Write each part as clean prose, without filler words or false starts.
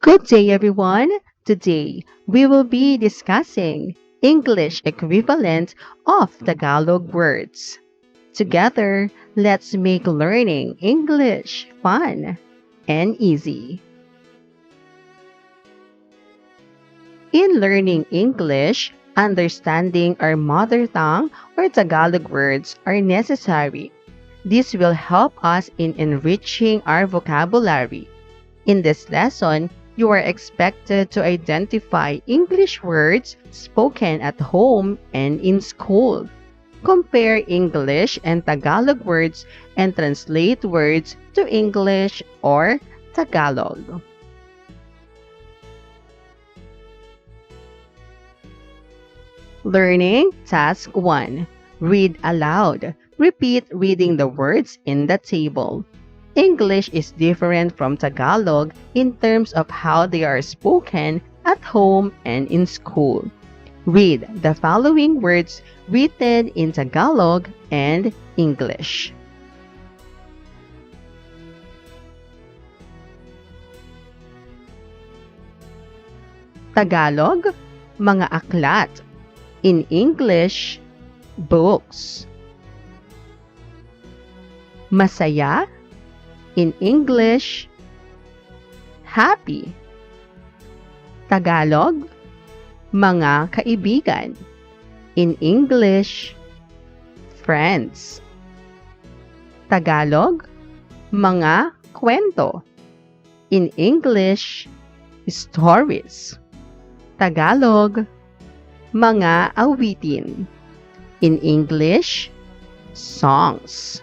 Good day, everyone. Today, we will be discussing English equivalent of Tagalog words. Together, let's make learning English fun and easy. In learning English, understanding our mother tongue or Tagalog words are necessary. This will help us in enriching our vocabulary. In this lesson, you are expected to identify English words spoken at home and in school. Compare English and Tagalog words and translate words to English or Tagalog. Learning Task 1. Read aloud. Repeat reading the words in the table. English is different from Tagalog in terms of how they are spoken at home and in school. Read the following words written in Tagalog and English. Tagalog, mga aklat. In English, books. Masaya. In English, happy. Tagalog, mga kaibigan. In English, friends. Tagalog, mga kwento. In English, stories. Tagalog, mga awitin. In English, songs.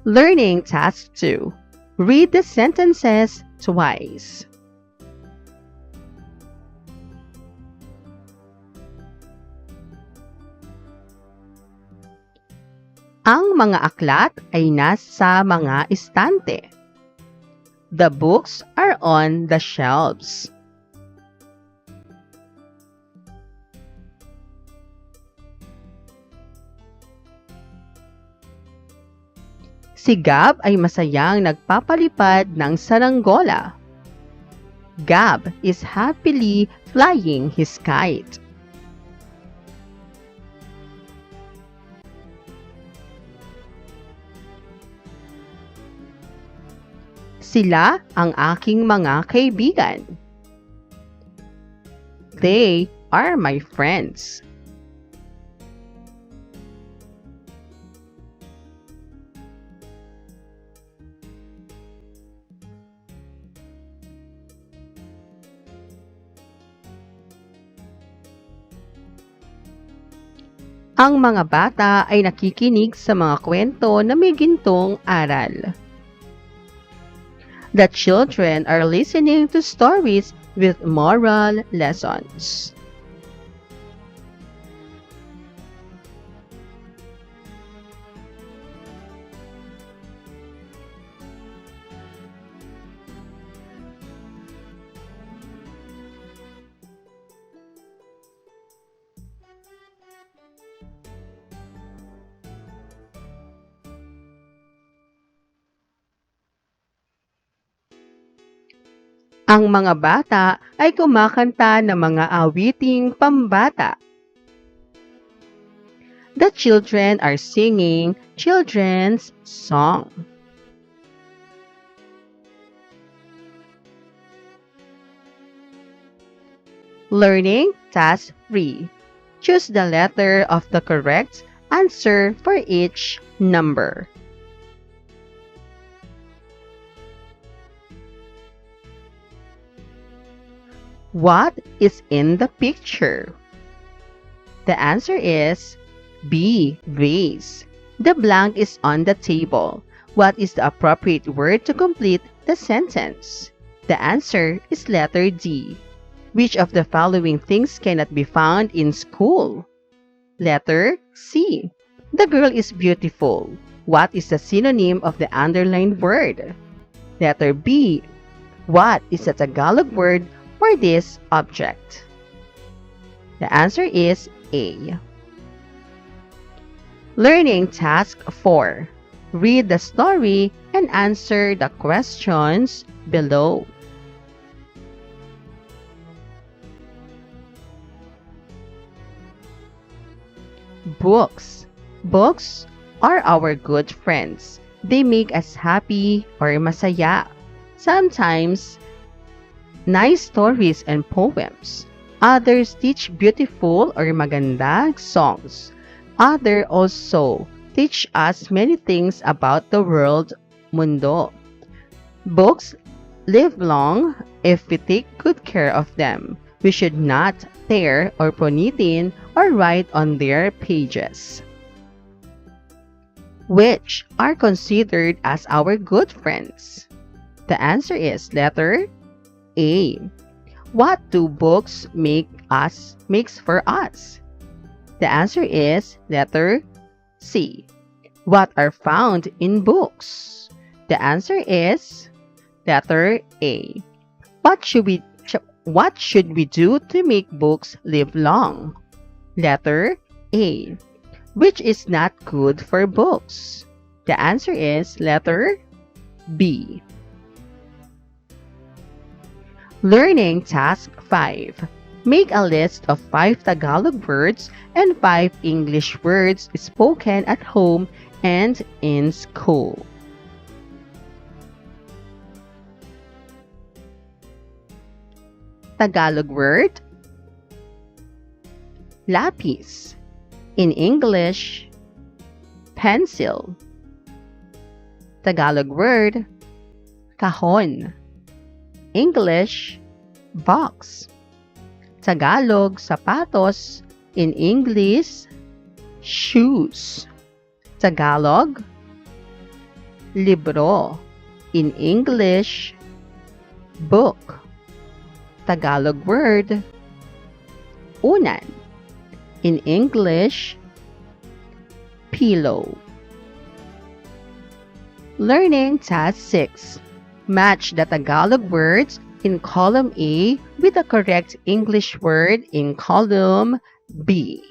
Learning Task 2. Read the sentences twice. Ang mga aklat ay nasa mga istante. The books are on the shelves. Si Gab ay masayang nagpapalipad ng saranggola. Gab is happily flying his kite. Sila ang aking mga kaibigan. They are my friends. Ang mga bata ay nakikinig sa mga kwento na may gintong aral. The children are listening to stories with moral lessons. Ang mga bata ay kumakanta ng mga awiting pambata. The children are singing children's song. Learning Task 3. Choose the letter of the correct answer for each number. What is in the picture? The answer is B. Vase. The blank is on the table. What is the appropriate word to complete the sentence? The answer is letter D. Which of the following things cannot be found in school? Letter C. The girl is beautiful. What is the synonym of the underlined word? Letter B. What is the Tagalog word for this object? The answer is A. Learning Task 4. Read the story and answer the questions below. Books. Books are our good friends. They make us happy or masaya. Sometimes, nice stories and poems. Others teach beautiful or maganda songs. Others also teach us many things about the world, mundo. Books live long if we take good care of them. We should not tear or punitin or write on their pages, which are considered as our good friends. The answer is letter A. What do books makes for us? The answer is letter C. What are found in books? The answer is letter A. What should we do to make books live long? Letter A. Which is not good for books? The answer is letter B. Learning Task 5. Make a list of 5 Tagalog words and 5 English words spoken at home and in school. Tagalog word, lapis. In English, pencil. Tagalog word, kahon. English, box. Tagalog, sapatos. In English, shoes. Tagalog, libro. In English, book. Tagalog word, unan. In English, pillow. Learning Task 6. Match the Tagalog words in column A with the correct English word in column B.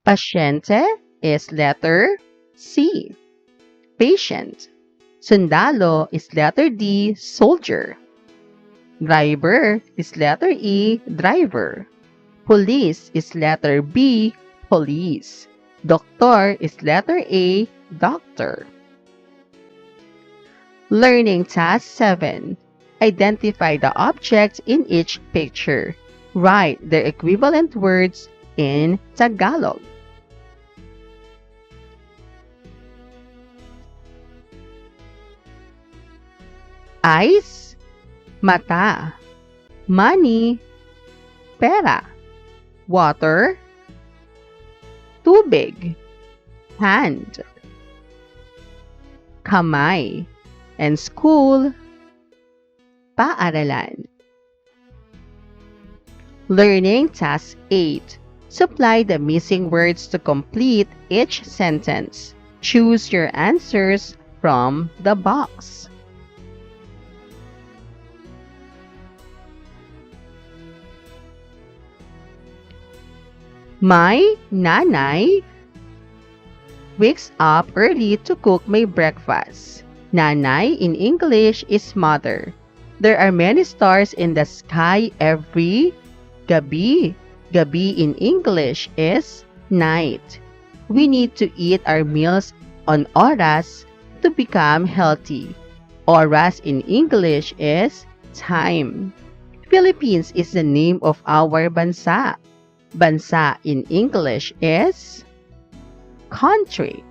Pasyente is letter C. Patient. Sundalo is letter D. Soldier. Driver is letter E. Driver. Police is letter B. Police. Doctor is letter A. Doctor. Learning Task 7. Identify the objects in each picture. Write their equivalent words in Tagalog. Eyes, mata. Money, pera. Water, tubig. Hand, kamay. And school, paaralan. Learning Task 8. Supply the missing words to complete each sentence. Choose your answers from the box. My nanay wakes up early to cook my breakfast. Nanay in English is mother. There are many stars in the sky every gabi. Gabi in English is night. We need to eat our meals on oras to become healthy. Oras in English is time. Philippines is the name of our bansa. Bansa in English is country.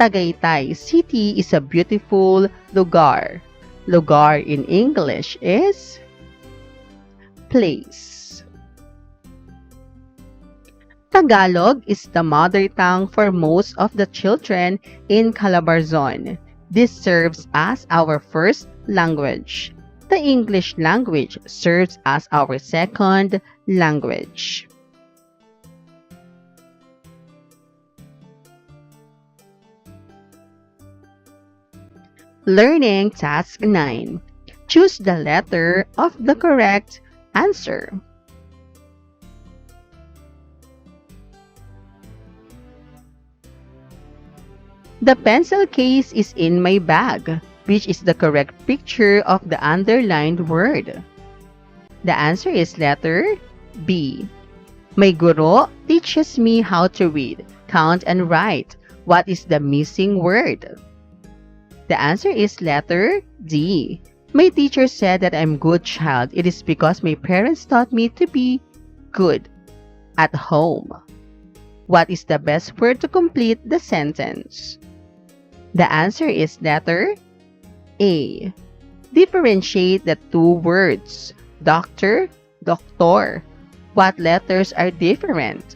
Tagaytay City is a beautiful lugar. Lugar in English is place. Tagalog is the mother tongue for most of the children in Calabarzon. This serves as our first language. The English language serves as our second language. Learning Task 9. Choose the letter of the correct answer. The pencil case is in my bag. Which is the correct picture of the underlined word? The answer is letter B. My guro teaches me how to read, count, and write. What is the missing word? The answer is letter D. My teacher said that I'm a good child. It is because my parents taught me to be good at home. What is the best word to complete the sentence? The answer is letter A. Differentiate the two words. Doctor, doctor. What letters are different?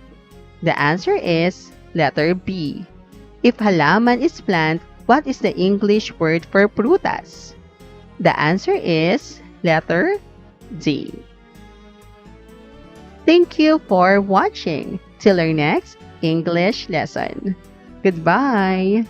The answer is letter B. If halaman is plant, what is the English word for prutas? The answer is letter D. Thank you for watching. Till our next English lesson. Goodbye.